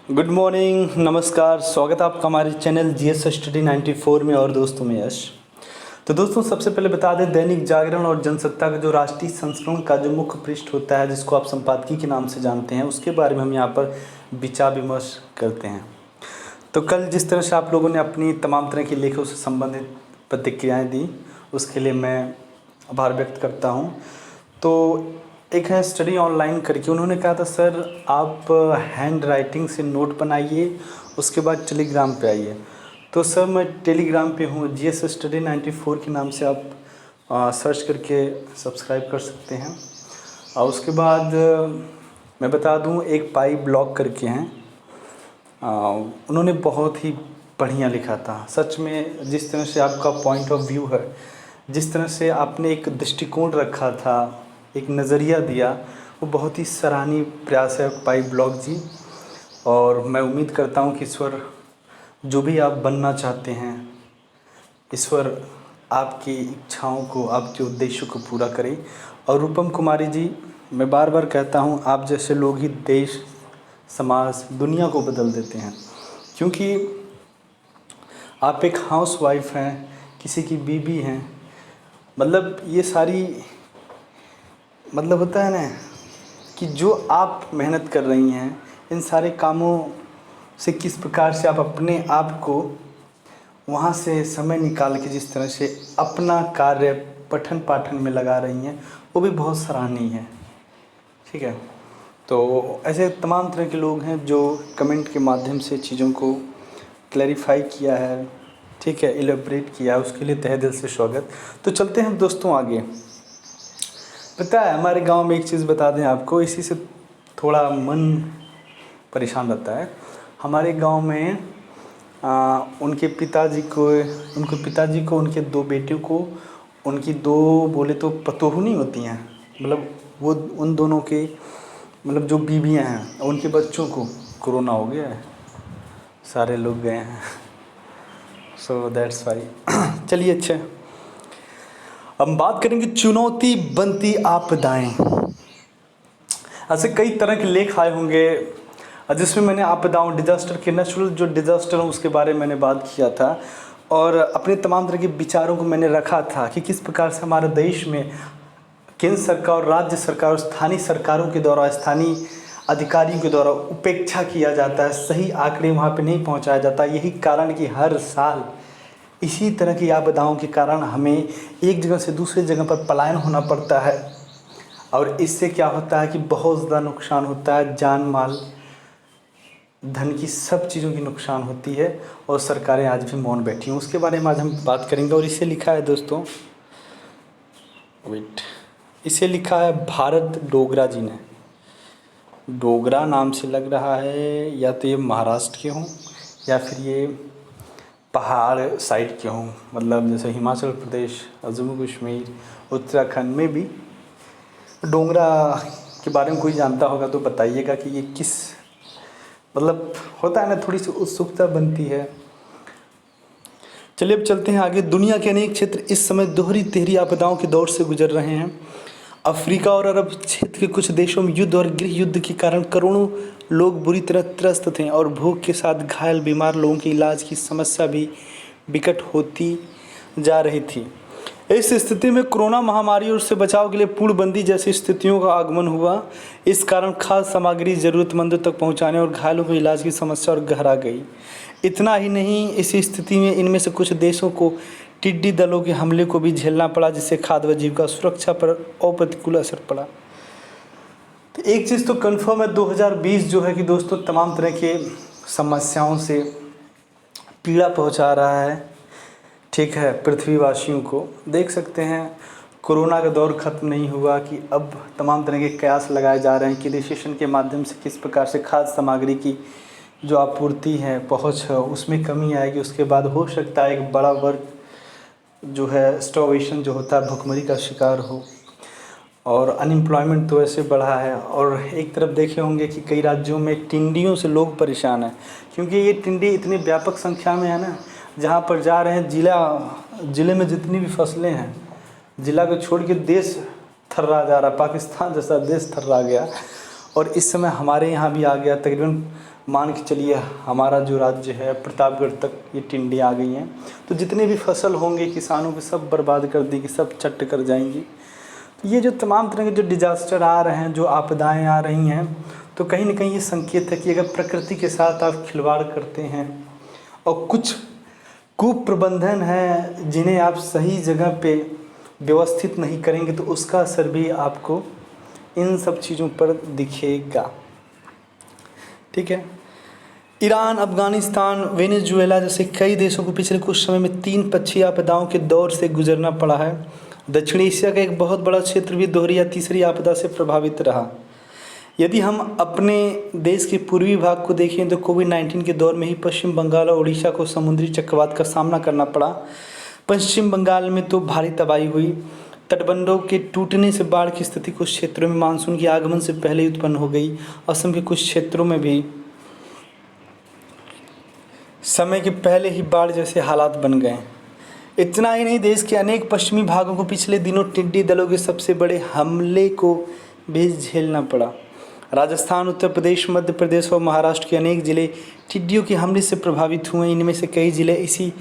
Good morning, नमस्कार। स्वागत है आपका हमारे चैनल जीएस स्टडी 94 में। और दोस्तों में यश। तो दोस्तों सबसे पहले बता दें, दैनिक जागरण और जनसत्ता का जो राष्ट्रीय संस्करण का जो मुख्य पृष्ठ होता है, जिसको आप संपादकीय के नाम से जानते हैं, उसके बारे में हम यहाँ पर विचार विमर्श करते हैं। तो कल जिस तरह से आप लोगों ने अपनी तमाम तरह की लेखों से संबंधित प्रतिक्रियाएँ दी, उसके लिए मैं आभार व्यक्त करता हूँ। तो एक है स्टडी ऑनलाइन करके, उन्होंने कहा था सर आप हैंड राइटिंग से नोट बनाइए, उसके बाद टेलीग्राम पे आइए। तो सर मैं टेलीग्राम पे हूँ, जीएस स्टडी 94 के नाम से आप सर्च करके सब्सक्राइब कर सकते हैं। और उसके बाद मैं बता दूँ, एक पाई ब्लॉग करके हैं, उन्होंने बहुत ही बढ़िया लिखा था। सच में जिस तरह से आपका पॉइंट ऑफ व्यू है, जिस तरह से आपने एक दृष्टिकोण रखा था, एक नज़रिया दिया, वो बहुत ही सराहनीय प्रयास है पाई ब्लॉग जी। और मैं उम्मीद करता हूँ कि ईश्वर जो भी आप बनना चाहते हैं, ईश्वर आपकी इच्छाओं को, आपके उद्देश्यों को पूरा करे। और रूपम कुमारी जी, मैं बार बार कहता हूँ, आप जैसे लोग ही देश, समाज, दुनिया को बदल देते हैं। क्योंकि आप एक हाउसवाइफ हैं, किसी की बीवी हैं, मतलब ये सारी, मतलब होता है ना कि जो आप मेहनत कर रही हैं, इन सारे कामों से किस प्रकार से आप अपने आप को वहाँ से समय निकाल के जिस तरह से अपना कार्य पठन पाठन में लगा रही हैं, वो भी बहुत सराहनीय है। ठीक है, तो ऐसे तमाम तरह के लोग हैं जो कमेंट के माध्यम से चीज़ों को क्लैरिफाई किया है, ठीक है, इलेबरेट किया है, उसके लिए तहे दिल से स्वागत। तो चलते हैं दोस्तों आगे। पता है, हमारे गांव में एक चीज़ बता दें आपको, इसी से थोड़ा मन परेशान रहता है। हमारे गांव में उनके पिताजी को उनके दो बेटियों को, उनकी दो बोले तो पतोहू नहीं होती हैं, मतलब वो उन दोनों के, मतलब जो बीवियां हैं, उनके बच्चों को कोरोना हो गया है, सारे लोग गए हैं। So that's why. चलिए, अच्छा, हम बात करेंगे चुनौती बनती आपदाएं। ऐसे कई तरह के लेख आए होंगे जिसमें मैंने आपदाओं, डिज़ास्टर के, नेचुरल जो डिज़ास्टर हैं उसके बारे में मैंने बात किया था। और अपने तमाम तरह के विचारों को मैंने रखा था कि किस प्रकार से हमारे देश में केंद्र सरकार और राज्य सरकार और स्थानीय सरकारों के द्वारा, स्थानीय अधिकारियों के द्वारा उपेक्षा किया जाता है, सही आंकड़े वहाँ पे नहीं पहुँचाया जाता। यही कारण कि हर साल इसी तरह की आपदाओं के कारण हमें एक जगह से दूसरी जगह पर पलायन होना पड़ता है। और इससे क्या होता है कि बहुत ज़्यादा नुकसान होता है, जान माल धन की सब चीज़ों की नुकसान होती है। और सरकारें आज भी मौन बैठी हैं, उसके बारे में आज हम बात करेंगे। और इसे लिखा है दोस्तों, वेट, इसे लिखा है भारत डोगरा जी ने। डोगरा नाम से लग रहा है, या तो ये महाराष्ट्र के हों या फिर ये पहाड़ साइड के हों, मतलब जैसे हिमाचल प्रदेश, जम्मू कश्मीर, उत्तराखंड में भी डोगरा के बारे में कोई जानता होगा तो बताइएगा कि ये किस, मतलब होता है ना, थोड़ी सी उत्सुकता बनती है। चलिए अब चलते हैं आगे। दुनिया के अनेक क्षेत्र इस समय दोहरी तिहरी आपदाओं के दौर से गुजर रहे हैं। अफ्रीका और अरब क्षेत्र के कुछ देशों में युद्ध और गृह युद्ध के कारण करोड़ों लोग बुरी तरह त्रस्त थे और भूख के साथ घायल बीमार लोगों के इलाज की समस्या भी विकट होती जा रही थी। इस स्थिति में कोरोना महामारी और उससे बचाव के लिए पूर्णबंदी जैसी स्थितियों का आगमन हुआ। इस कारण खाद्य सामग्री ज़रूरतमंदों तक पहुंचाने और घायलों को इलाज की समस्या और गहरा गई। इतना ही नहीं, इस स्थिति में इनमें से कुछ देशों को टिड्डी दलों के हमले को भी झेलना पड़ा, जिससे खाद्य व जीविका सुरक्षा पर अप्रतिकूल असर पड़ा। तो एक चीज़ तो कन्फर्म है, 2020 जो है कि दोस्तों तमाम तरह के समस्याओं से पीड़ा पहुंचा रहा है, ठीक है, पृथ्वीवासियों को। देख सकते हैं कोरोना का दौर ख़त्म नहीं हुआ कि अब तमाम तरह के कयास लगाए जा रहे हैं कि रेशेशन के माध्यम से किस प्रकार से खाद्य सामग्री की जो आपूर्ति है, पहुंच है, उसमें कमी आएगी। उसके बाद हो सकता है एक बड़ा वर्ग जो है स्टार्वेशन जो होता है, भुखमरी का शिकार हो। और अनएम्प्लॉयमेंट तो ऐसे बढ़ा है। और एक तरफ देखे होंगे कि कई राज्यों में टिड्डियों से लोग परेशान हैं, क्योंकि ये टिड्डी इतनी व्यापक संख्या में है ना, जहाँ पर जा रहे हैं ज़िले में जितनी भी फसलें हैं, ज़िला को छोड़ के देश थर्रा जा रहा, पाकिस्तान जैसा देश थर्रा गया। और इस समय हमारे यहाँ भी आ गया। तकरीबन मान के चलिए हमारा जो राज्य है प्रतापगढ़ तक ये टिड्डी आ गई हैं, तो जितने भी फसल होंगे किसानों के सब बर्बाद कर देगी, सब चट कर जाएंगी। तो ये जो तमाम तरह के जो डिजास्टर आ रहे हैं, जो आपदाएं आ रही हैं, तो कहीं ना कहीं ये संकेत है कि अगर प्रकृति के साथ आप खिलवाड़ करते हैं और कुछ कुप्रबंधन है जिन्हें आप सही जगह पे व्यवस्थित नहीं करेंगे, तो उसका असर भी आपको इन सब चीज़ों पर दिखेगा। ठीक है। ईरान, अफ़गानिस्तान, वेनेजुएला जैसे कई देशों को पिछले कुछ समय में 3 पक्षी आपदाओं के दौर से गुजरना पड़ा है। दक्षिण एशिया का एक बहुत बड़ा क्षेत्र भी दोहरी या तीसरी आपदा से प्रभावित रहा। यदि हम अपने देश के पूर्वी भाग को देखें तो कोविड-19 के दौर में ही पश्चिम बंगाल और उड़ीसा को समुद्री चक्रवात का सामना करना पड़ा। पश्चिम बंगाल में तो भारी तबाही हुई। तटबंधों के टूटने से बाढ़ की स्थिति कुछ क्षेत्रों में मानसून के आगमन से पहले ही उत्पन्न हो गई। असम के कुछ क्षेत्रों में भी समय के पहले ही बाढ़ जैसे हालात बन गए। इतना ही नहीं, देश के अनेक पश्चिमी भागों को पिछले दिनों टिड्डी दलों के सबसे बड़े हमले को भी झेलना पड़ा। राजस्थान, उत्तर प्रदेश, मध्य प्रदेश और महाराष्ट्र के अनेक जिले टिड्डियों के हमले से प्रभावित हुए। इनमें से कई जिले इसी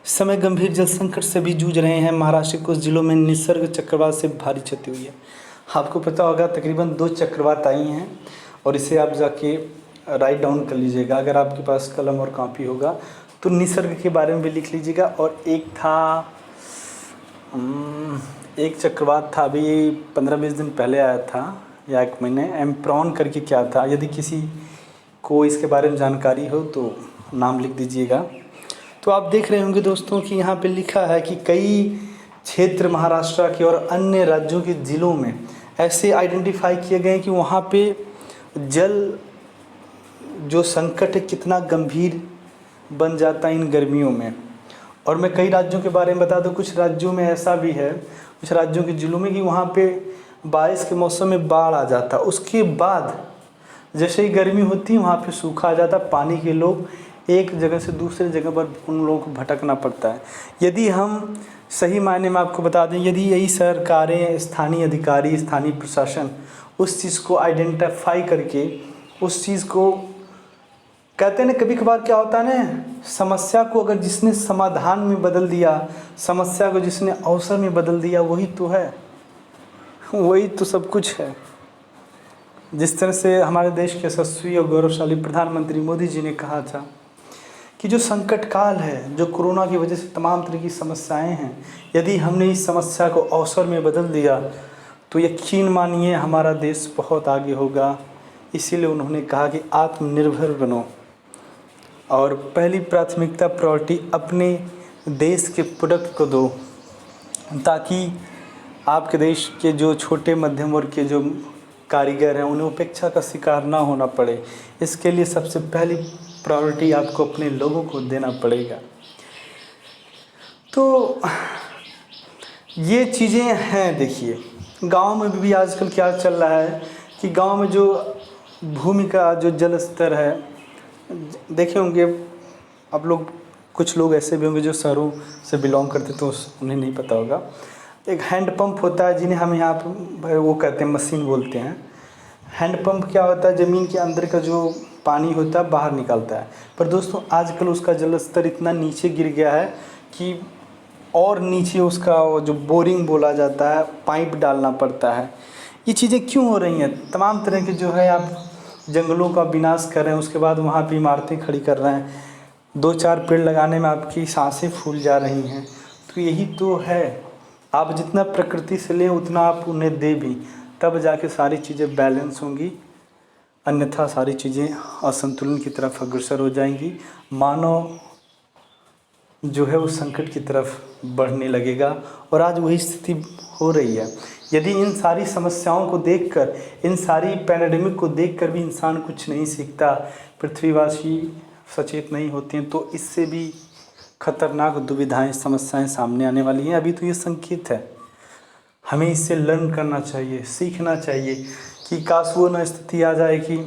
समय गंभीर जल संकट से भी जूझ रहे हैं। महाराष्ट्र के कुछ जिलों में निसर्ग चक्रवात से भारी क्षति हुई है। आपको पता होगा तकरीबन 2 चक्रवात आई हैं, और इसे आप जाके राइट डाउन कर लीजिएगा। अगर आपके पास कलम और कॉपी होगा तो निसर्ग के बारे में भी लिख लीजिएगा। और एक चक्रवात था अभी 15-20 दिन पहले आया था, या 1 महीने, एम्प्रॉन करके क्या था। यदि किसी को इसके बारे में जानकारी हो तो नाम लिख दीजिएगा। तो आप देख रहे होंगे दोस्तों कि यहाँ पे लिखा है कि कई क्षेत्र महाराष्ट्र के और अन्य राज्यों के ज़िलों में ऐसे आइडेंटिफाई किए गए कि वहाँ पे जल जो संकट है कितना गंभीर बन जाता है इन गर्मियों में। और मैं कई राज्यों के बारे में बता दूं, कुछ राज्यों में ऐसा भी है, कुछ राज्यों के ज़िलों में, कि वहाँ पे बारिश के मौसम में बाढ़ आ जाता, उसके बाद जैसे ही गर्मी होती है वहाँ पे सूखा आ जाता, पानी के लोग एक जगह से दूसरे जगह पर उन लोगों को भटकना पड़ता है। यदि हम सही मायने में आपको बता दें, यदि यही सरकारें, स्थानीय अधिकारी, स्थानीय प्रशासन उस चीज़ को आइडेंटिफाई करके उस चीज़ को, कहते हैं ना कभी कभार क्या होता है ना, समस्या को अगर जिसने समाधान में बदल दिया, समस्या को जिसने अवसर में बदल दिया, वही तो है, वही तो सब कुछ है। जिस तरह से हमारे देश के यशस्वी और गौरवशाली प्रधानमंत्री मोदी जी ने कहा था कि जो संकट काल है, जो कोरोना की वजह से तमाम तरह की समस्याएं हैं, यदि हमने इस समस्या को अवसर में बदल दिया तो यकीन मानिए हमारा देश बहुत आगे होगा। इसीलिए उन्होंने कहा कि आत्मनिर्भर बनो और पहली प्राथमिकता, प्रायोरिटी अपने देश के प्रोडक्ट को दो, ताकि आपके देश के जो छोटे मध्यम वर्ग के जो कारीगर हैं उन्हें उपेक्षा का शिकार ना होना पड़े। इसके लिए सबसे पहली प्रायोरिटी आपको अपने लोगों को देना पड़ेगा। तो ये चीज़ें हैं। देखिए गांव में भी आजकल क्या चल रहा है कि गांव में जो भूमि का जो जल स्तर है, देखे होंगे आप लोग, कुछ लोग ऐसे भी होंगे जो शहरों से बिलोंग करते तो उन्हें नहीं पता होगा। एक हैंड पंप होता है जिन्हें हम यहाँ पर वो कहते हैं, मशीन बोलते हैं। हैंड पंप क्या होता है, ज़मीन के अंदर का जो पानी होता है बाहर निकालता है। पर दोस्तों आजकल उसका जल स्तर इतना नीचे गिर गया है कि और नीचे उसका जो बोरिंग बोला जाता है, पाइप डालना पड़ता है। ये चीज़ें क्यों हो रही हैं? तमाम तरह के जो है आप जंगलों का विनाश कर रहे हैं, उसके बाद वहाँ पे इमारतें खड़ी कर रहे हैं, 2-4 पेड़ लगाने में आपकी सांसें फूल जा रही हैं। तो यही तो है, आप जितना प्रकृति से लें उतना आप उन्हें दे भी, तब जाके सारी चीज़ें बैलेंस होंगी, अन्यथा सारी चीज़ें असंतुलन की तरफ अग्रसर हो जाएंगी। मानव जो है वो संकट की तरफ बढ़ने लगेगा, और आज वही स्थिति हो रही है। यदि इन सारी समस्याओं को देखकर, इन सारी पैंडेमिक को देखकर भी इंसान कुछ नहीं सीखता, पृथ्वीवासी सचेत नहीं होते हैं, तो इससे भी खतरनाक दुविधाएं, समस्याएं सामने आने वाली हैं। अभी तो ये संकेत है, हमें इससे लर्न करना चाहिए, सीखना चाहिए कि काश वो न स्थिति आ जाए कि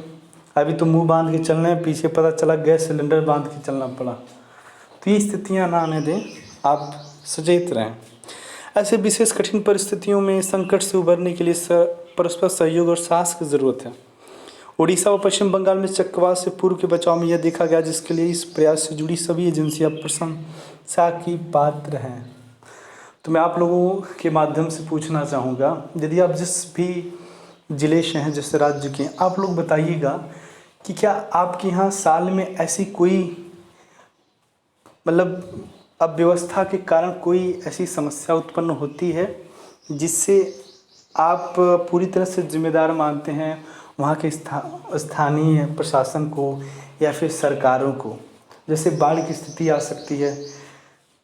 अभी तो मुंह बांध के चलने हैं, पीछे पता चला गैस सिलेंडर बांध के चलना पड़ा। तो ये स्थितियां ना आने दें, आप सचेत रहें। ऐसे विशेष कठिन परिस्थितियों में संकट से उबरने के लिए परस्पर सहयोग और साहस की ज़रूरत है। उड़ीसा व पश्चिम बंगाल में चक्रवात से पूर्व के बचाव में यह देखा गया, जिसके लिए इस प्रयास से जुड़ी सभी एजेंसियां प्रशंसा की पात्र हैं। तो मैं आप लोगों के माध्यम से पूछना चाहूँगा, यदि आप जिस भी ज़िले से हैं, जिस राज्य के, आप लोग बताइएगा कि क्या आपके यहाँ साल में ऐसी कोई मतलब अव्यवस्था के कारण कोई ऐसी समस्या उत्पन्न होती है जिससे आप पूरी तरह से जिम्मेदार मानते हैं वहाँ के स्थानीय प्रशासन को या फिर सरकारों को? जैसे बाढ़ की स्थिति आ सकती है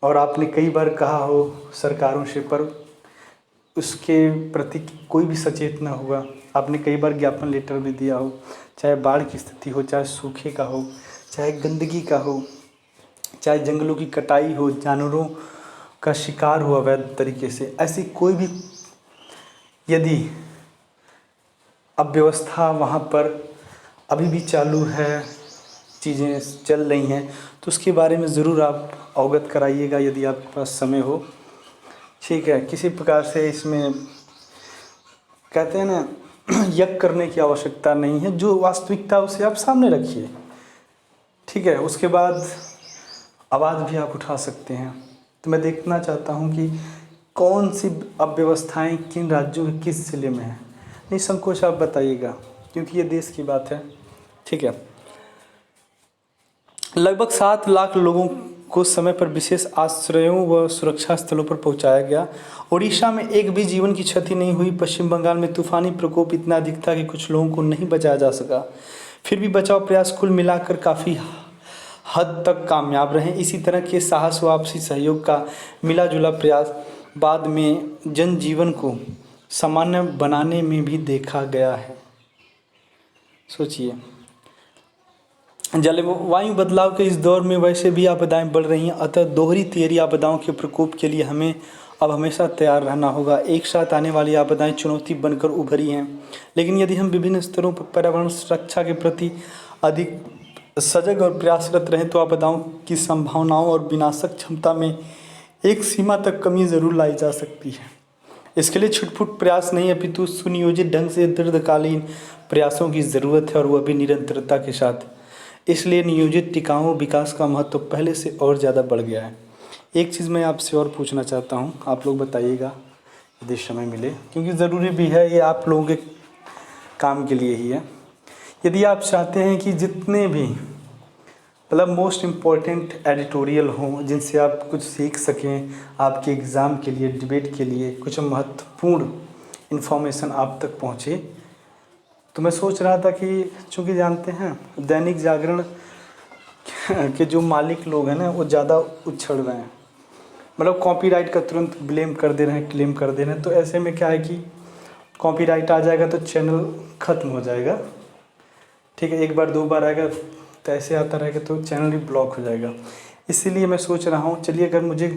और आपने कई बार कहा हो सरकारों से, पर उसके प्रति कोई भी सचेत ना हुआ। आपने कई बार ज्ञापन लेटर भी दिया हो, चाहे बाढ़ की स्थिति हो, चाहे सूखे का हो, चाहे गंदगी का हो, चाहे जंगलों की कटाई हो, जानवरों का शिकार हो अवैध तरीके से। ऐसी कोई भी यदि अव्यवस्था वहाँ पर अभी भी चालू है, चीज़ें चल रही हैं, तो उसके बारे में ज़रूर आप अवगत कराइएगा यदि आपके पास समय हो। ठीक है, किसी प्रकार से इसमें कहते हैं ना यज्ञ करने की आवश्यकता नहीं है, जो वास्तविकता उसे आप सामने रखिए। ठीक है, उसके बाद आवाज़ भी आप उठा सकते हैं। तो मैं देखना चाहता हूँ कि कौन सी अव्यवस्थाएं किन राज्यों में किस ज़िले में हैं। निसंकोच आप बताइएगा, क्योंकि ये देश की बात है। ठीक है, लगभग 7 लाख लोगों को समय पर विशेष आश्रयों व सुरक्षा स्थलों पर पहुंचाया गया। ओडिशा में एक भी जीवन की क्षति नहीं हुई। पश्चिम बंगाल में तूफानी प्रकोप इतना अधिक था कि कुछ लोगों को नहीं बचाया जा सका। फिर भी बचाव प्रयास कुल मिलाकर काफ़ी हद तक कामयाब रहे। इसी तरह के साहस व आपसी सहयोग का मिला जुला प्रयास बाद में जनजीवन को सामान्य बनाने में भी देखा गया है। सोचिए, जलवायु बदलाव के इस दौर में वैसे भी आपदाएं बढ़ रही हैं, अतः दोहरी तिहरी आपदाओं के प्रकोप के लिए हमें अब हमेशा तैयार रहना होगा। एक साथ आने वाली आपदाएं चुनौती बनकर उभरी हैं, लेकिन यदि हम विभिन्न स्तरों पर पर्यावरण सुरक्षा के प्रति अधिक सजग और प्रयासरत रहें तो आपदाओं की संभावनाओं और विनाशक क्षमता में एक सीमा तक कमी ज़रूर लाई जा सकती है। इसके लिए छुटपुट प्रयास नहीं, अपितु सुनियोजित ढंग से दीर्घकालीन प्रयासों की ज़रूरत है, और वह भी निरंतरता के साथ। इसलिए नियोजित टिकाऊ विकास का महत्व पहले से और ज़्यादा बढ़ गया है। एक चीज़ मैं आपसे और पूछना चाहता हूँ, आप लोग बताइएगा यदि समय मिले, क्योंकि ज़रूरी भी है, ये आप लोगों के काम के लिए ही है। यदि आप चाहते हैं कि जितने भी मतलब मोस्ट इम्पॉर्टेंट एडिटोरियल हों जिनसे आप कुछ सीख सकें, आपके एग्ज़ाम के लिए, डिबेट के लिए कुछ महत्वपूर्ण इन्फॉर्मेशन आप तक पहुँचे, तो मैं सोच रहा था कि चूँकि जानते हैं दैनिक जागरण के जो मालिक लोग हैं ना, वो ज़्यादा उछल रहे हैं, मतलब कॉपीराइट का तुरंत ब्लेम कर दे रहे हैं, क्लेम कर दे रहे हैं। तो ऐसे में क्या है कि कॉपीराइट आ जाएगा तो चैनल ख़त्म हो जाएगा। ठीक है, एक बार 2 बार आएगा तो ऐसे आता रहेगा तो चैनल ही ब्लॉक हो जाएगा। इसीलिए मैं सोच रहा हूँ, चलिए अगर मुझे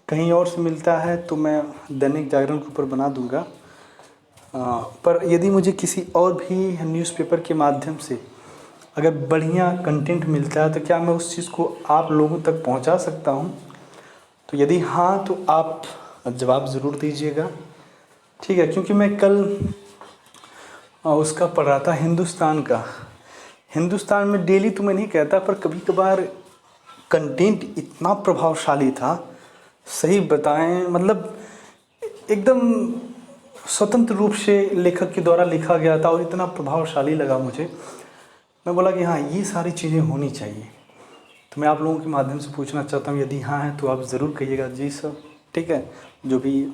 कहीं और से मिलता है तो मैं दैनिक जागरण के ऊपर बना दूँगा, पर यदि मुझे किसी और भी न्यूज़पेपर के माध्यम से अगर बढ़िया कंटेंट मिलता है तो क्या मैं उस चीज़ को आप लोगों तक पहुंचा सकता हूं? तो यदि हाँ तो आप जवाब ज़रूर दीजिएगा। ठीक है, क्योंकि मैं कल उसका पढ़ रहा था हिंदुस्तान का। हिंदुस्तान में डेली तो मैं नहीं कहता, पर कभी कभार कंटेंट इतना प्रभावशाली था, सही बताएं मतलब एकदम स्वतंत्र रूप से लेखक के द्वारा लिखा गया था और इतना प्रभावशाली लगा मुझे। मैं बोला कि हाँ, ये सारी चीज़ें होनी चाहिए। तो मैं आप लोगों के माध्यम से पूछना चाहता हूँ, यदि हाँ है तो आप ज़रूर कहिएगा जी सर। ठीक है, जो भी,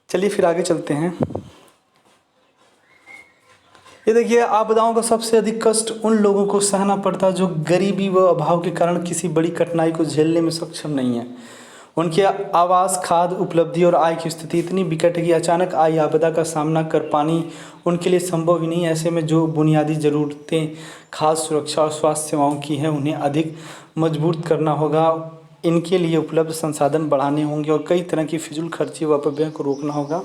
चलिए फिर आगे चलते हैं। ये देखिए, आपदाओं का सबसे अधिक कष्ट उन लोगों को सहना पड़ता है जो गरीबी व अभाव के कारण किसी बड़ी कठिनाई को झेलने में सक्षम नहीं है। उनके आवास, खाद्य उपलब्धि और आय की स्थिति इतनी विकट है कि अचानक आई आपदा का सामना कर पानी उनके लिए संभव ही नहीं। ऐसे में जो बुनियादी ज़रूरतें खाद्य सुरक्षा और स्वास्थ्य सेवाओं की हैं, उन्हें अधिक मजबूत करना होगा। इनके लिए उपलब्ध संसाधन बढ़ाने होंगे और कई तरह की फिजूल खर्ची व अपव्यय को रोकना होगा।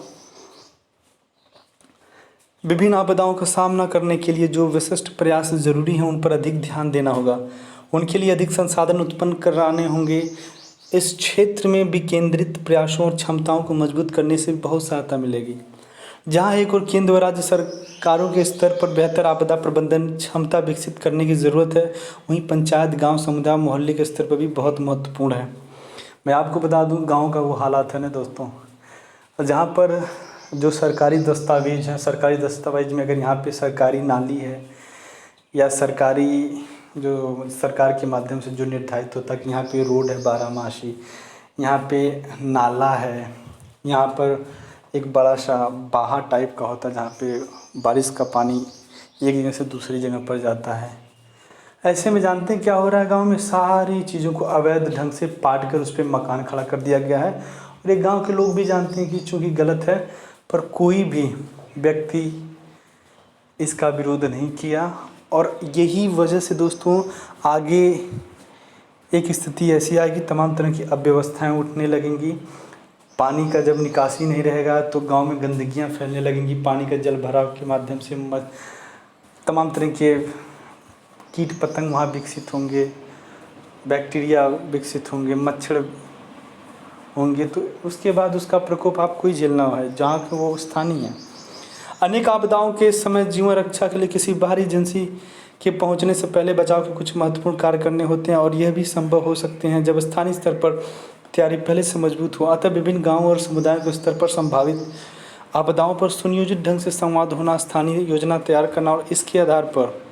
विभिन्न आपदाओं का सामना करने के लिए जो विशिष्ट प्रयास ज़रूरी हैं, उन पर अधिक ध्यान देना होगा। उनके लिए अधिक संसाधन उत्पन्न कराने होंगे। इस क्षेत्र में विकेंद्रित प्रयासों और क्षमताओं को मजबूत करने से बहुत सहायता मिलेगी। जहां एक और केंद्र व राज्य सरकारों के स्तर पर बेहतर आपदा प्रबंधन क्षमता विकसित करने की ज़रूरत है, वहीं पंचायत, गांव, समुदाय, मोहल्ले के स्तर पर भी बहुत महत्वपूर्ण है। मैं आपको बता दूं, गांव का वो हालात है ना दोस्तों, जहाँ पर जो सरकारी दस्तावेज हैं, सरकारी दस्तावेज में अगर यहाँ पे सरकारी नाली है या सरकारी जो सरकार के माध्यम से जो निर्धारित होता है कि यहाँ पे रोड है बारहमासी, यहाँ पे नाला है, यहाँ पर एक बड़ा सा बाहा टाइप का होता है जहाँ पे बारिश का पानी एक जगह से दूसरी जगह पर जाता है। ऐसे में जानते हैं क्या हो रहा है, गांव में सारी चीज़ों को अवैध ढंग से पाट कर उस पर मकान खड़ा कर दिया गया है। और एक गांव के लोग भी जानते हैं कि चूँकि गलत है, पर कोई भी व्यक्ति इसका विरोध नहीं किया। और यही वजह से दोस्तों आगे एक स्थिति ऐसी आएगी, तमाम तरह की अव्यवस्थाएं उठने लगेंगी। पानी का जब निकासी नहीं रहेगा तो गांव में गंदगियां फैलने लगेंगी। पानी का जल भराव के माध्यम से तमाम तरह के कीट पतंग वहाँ विकसित होंगे, बैक्टीरिया विकसित होंगे, मच्छर होंगे, तो उसके बाद उसका प्रकोप आपको ही झेलना है जहाँ के वो स्थानीय है। अनेक आपदाओं के समय जीवन रक्षा के लिए किसी बाहरी एजेंसी के पहुंचने से पहले बचाव के कुछ महत्वपूर्ण कार्य करने होते हैं, और यह भी संभव हो सकते हैं जब स्थानीय स्तर पर तैयारी पहले से मजबूत हो। अतः विभिन्न गांवों और समुदायों के स्तर पर संभावित आपदाओं पर सुनियोजित ढंग से संवाद होना, स्थानीय योजना तैयार करना और इसके आधार पर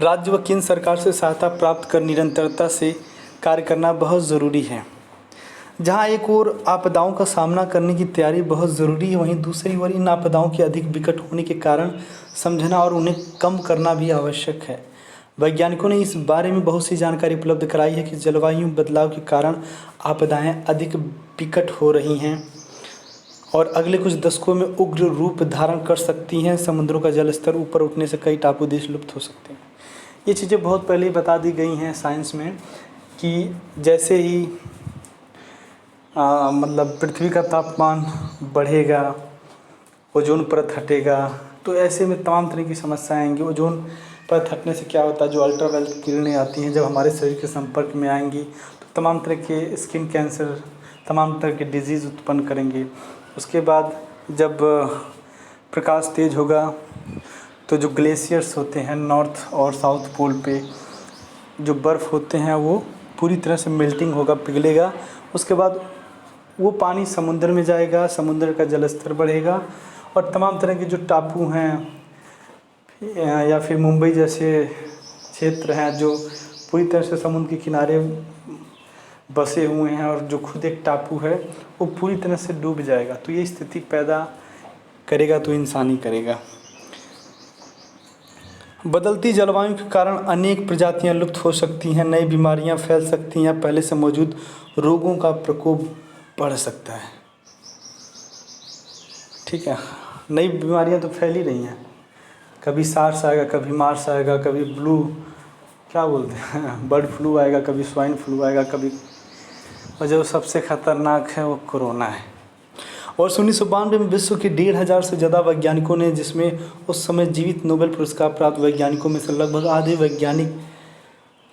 राज्य व केंद्र सरकार से सहायता प्राप्त कर निरंतरता से कार्य करना बहुत ज़रूरी है। जहाँ एक ओर आपदाओं का सामना करने की तैयारी बहुत ज़रूरी है, वहीं दूसरी ओर इन आपदाओं के अधिक विकट होने के कारण समझना और उन्हें कम करना भी आवश्यक है। वैज्ञानिकों ने इस बारे में बहुत सी जानकारी उपलब्ध कराई है कि जलवायु बदलाव के कारण आपदाएं अधिक विकट हो रही हैं और अगले कुछ दशकों में उग्र रूप धारण कर सकती हैं। समुद्रों का जल स्तर ऊपर उठने से कई टापू देश लुप्त हो सकते हैं। ये चीज़ें बहुत पहले ही बता दी गई हैं साइंस में कि जैसे ही मतलब पृथ्वी का तापमान बढ़ेगा, ओजोन परत हटेगा, तो ऐसे में तमाम तरह की समस्याएं आएंगी। ओजोन परत हटने से क्या होता है, जो अल्ट्रावायलेट किरणें आती हैं जब हमारे शरीर के संपर्क में आएंगी तो तमाम तरह के स्किन कैंसर, तमाम तरह के डिजीज़ उत्पन्न करेंगे। उसके बाद जब प्रकाश तेज होगा तो जो ग्लेशियर्स होते हैं नॉर्थ और साउथ पोल पे, जो बर्फ़ होते हैं वो पूरी तरह से मेल्टिंग होगा, पिघलेगा। उसके बाद वो पानी समुद्र में जाएगा, समुद्र का जल स्तर बढ़ेगा और तमाम तरह के जो टापू हैं या फिर मुंबई जैसे क्षेत्र हैं जो पूरी तरह से समुद्र के किनारे बसे हुए हैं और जो खुद एक टापू है, वो पूरी तरह से डूब जाएगा। तो ये स्थिति पैदा करेगा तो इंसान ही करेगा। बदलती जलवायु के कारण अनेक प्रजातियां लुप्त हो सकती हैं, नई बीमारियां फैल सकती हैं, पहले से मौजूद रोगों का प्रकोप बढ़ सकता है। ठीक है, नई बीमारियां तो फैल ही रही हैं, कभी सार्स आएगा, कभी मार्स आएगा, कभी क्या बोलते हैं बर्ड फ्लू आएगा, कभी स्वाइन फ्लू आएगा, कभी, और जो सबसे ख़तरनाक है वो कोरोना है। और 1992 में विश्व के 1,500 से ज़्यादा वैज्ञानिकों ने, जिसमें उस समय जीवित नोबेल पुरस्कार प्राप्त वैज्ञानिकों में से लगभग आधे वैज्ञानिक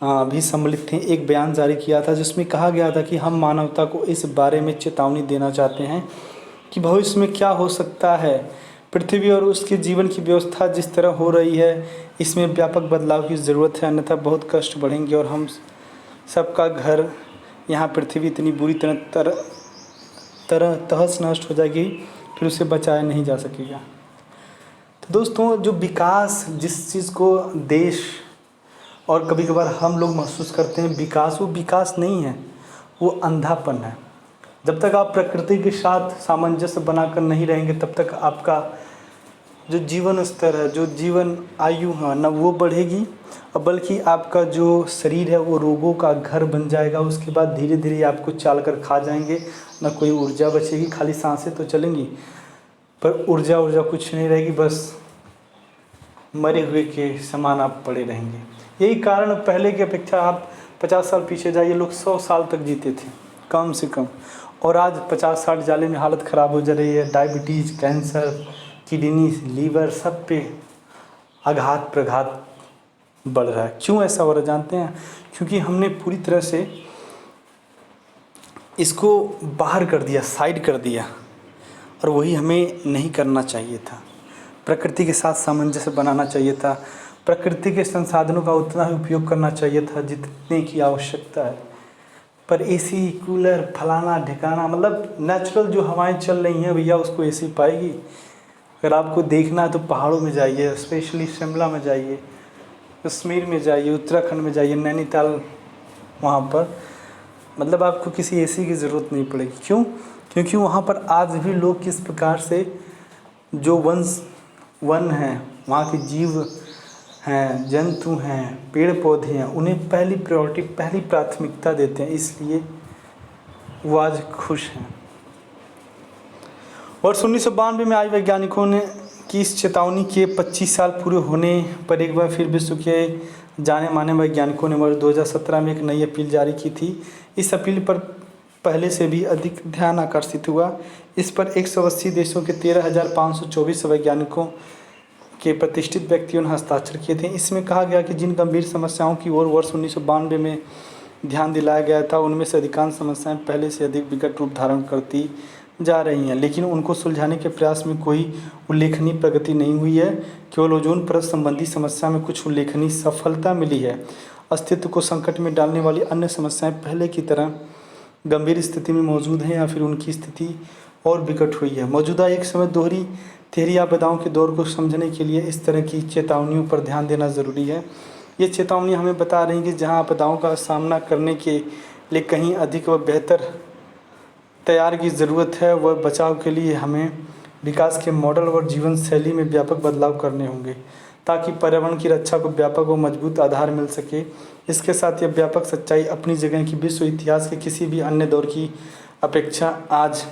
भी सम्मिलित थे, एक बयान जारी किया था जिसमें कहा गया था कि हम मानवता को इस बारे में चेतावनी देना चाहते हैं कि भविष्य में क्या हो सकता है। पृथ्वी और उसके जीवन की व्यवस्था जिस तरह हो रही है, इसमें व्यापक बदलाव की ज़रूरत है, अन्यथा बहुत कष्ट बढ़ेंगे और हम सबका घर, यहाँ पृथ्वी इतनी बुरी तरह तहस नष्ट हो जाएगी, फिर उसे बचाया नहीं जा सकेगा। तो दोस्तों, जो विकास, जिस चीज़ को देश और कभी कभार हम लोग महसूस करते हैं विकास, वो विकास नहीं है, वो अंधापन है। जब तक आप प्रकृति के साथ सामंजस्य बनाकर नहीं रहेंगे तब तक आपका जो जीवन स्तर है, जो जीवन आयु है, न वो बढ़ेगी, और बल्कि आपका जो शरीर है वो रोगों का घर बन जाएगा। उसके बाद धीरे धीरे आपको चाल कर खा जाएंगे, न कोई ऊर्जा बचेगी, खाली सांसें तो चलेंगी पर ऊर्जा कुछ नहीं रहेगी, बस मरे हुए के समान आप पड़े रहेंगे। यही कारण, पहले की अपेक्षा आप 50 साल पीछे जाइए, लोग 100 साल तक जीते थे कम से कम, और आज 50-60 जाले में हालत ख़राब हो जा रही है। डायबिटीज़, कैंसर, किडनी, लीवर, सब पे आघात प्रघात बढ़ रहा है। क्यों ऐसा हो रहा है जानते हैं? क्योंकि हमने पूरी तरह से इसको बाहर कर दिया, साइड कर दिया, और वही हमें नहीं करना चाहिए था। प्रकृति के साथ सामंजस्य बनाना चाहिए था, प्रकृति के संसाधनों का उतना ही उपयोग करना चाहिए था जितने की आवश्यकता है। पर एसी, कूलर, फलाना ढिकाना, मतलब नेचुरल जो हवाएं चल रही हैं भैया उसको एसी पाएगी। अगर आपको देखना है तो पहाड़ों में जाइए, स्पेशली शिमला में जाइए, कश्मीर में जाइए, उत्तराखंड में जाइए, नैनीताल, वहाँ पर मतलब आपको किसी एसी की ज़रूरत नहीं पड़ेगी। क्यों? क्योंकि वहाँ पर आज भी लोग किस प्रकार से जो वन हैं, वहाँ के जीव हैं, जंतु हैं, पेड़ पौधे हैं, उन्हें पहली प्रायोरिटी, पहली प्राथमिकता देते हैं, इसलिए वो आज खुश हैं। वर्ष 1992 में आज वैज्ञानिकों ने की इस चेतावनी के 25 साल पूरे होने पर एक बार फिर विश्व के जाने माने वैज्ञानिकों ने वर्ष 2017 में एक नई अपील जारी की थी। इस अपील पर पहले से भी अधिक ध्यान आकर्षित हुआ। इस पर 180 देशों के 13,524 वैज्ञानिकों के प्रतिष्ठित व्यक्तियों ने हस्ताक्षर किए थे। इसमें कहा गया कि जिन गंभीर समस्याओं की ओर वर्ष 1992 में ध्यान दिलाया गया था, उनमें से अधिकांश समस्याएं पहले से अधिक विकट रूप धारण करती जा रही हैं, लेकिन उनको सुलझाने के प्रयास में कोई उल्लेखनीय प्रगति नहीं हुई है। केवल ओजोन परत संबंधी समस्या में कुछ उल्लेखनीय सफलता मिली है। अस्तित्व को संकट में डालने वाली अन्य समस्याएं पहले की तरह गंभीर स्थिति में मौजूद हैं या फिर उनकी स्थिति और विकट हुई है। मौजूदा एक समय दोहरी तेहरी आपदाओं के दौर को समझने के लिए इस तरह की चेतावनियों पर ध्यान देना ज़रूरी है। ये चेतावनी हमें बता रही है कि जहाँ आपदाओं का सामना करने के लिए कहीं अधिक व बेहतर तैयार की ज़रूरत है, वह बचाव के लिए हमें विकास के मॉडल और जीवन शैली में व्यापक बदलाव करने होंगे ताकि पर्यावरण की रक्षा को व्यापक और मजबूत आधार मिल सके। इसके साथ यह व्यापक सच्चाई अपनी जगह की विश्व इतिहास के किसी भी अन्य दौर की अपेक्षा आज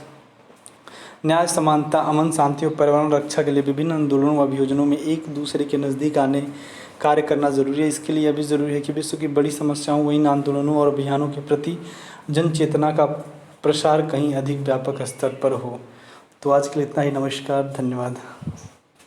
न्याय, समानता, अमन, शांति और पर्यावरण रक्षा के लिए विभिन्न आंदोलनों व अभियोजनों में एक दूसरे के नज़दीक आने कार्य करना ज़रूरी है। इसके लिए यह भी ज़रूरी है कि विश्व की बड़ी समस्याओं व इन आंदोलनों और अभियानों के प्रति जन चेतना का प्रसार कहीं अधिक व्यापक स्तर पर हो। तो आज के लिए इतना ही। नमस्कार, धन्यवाद।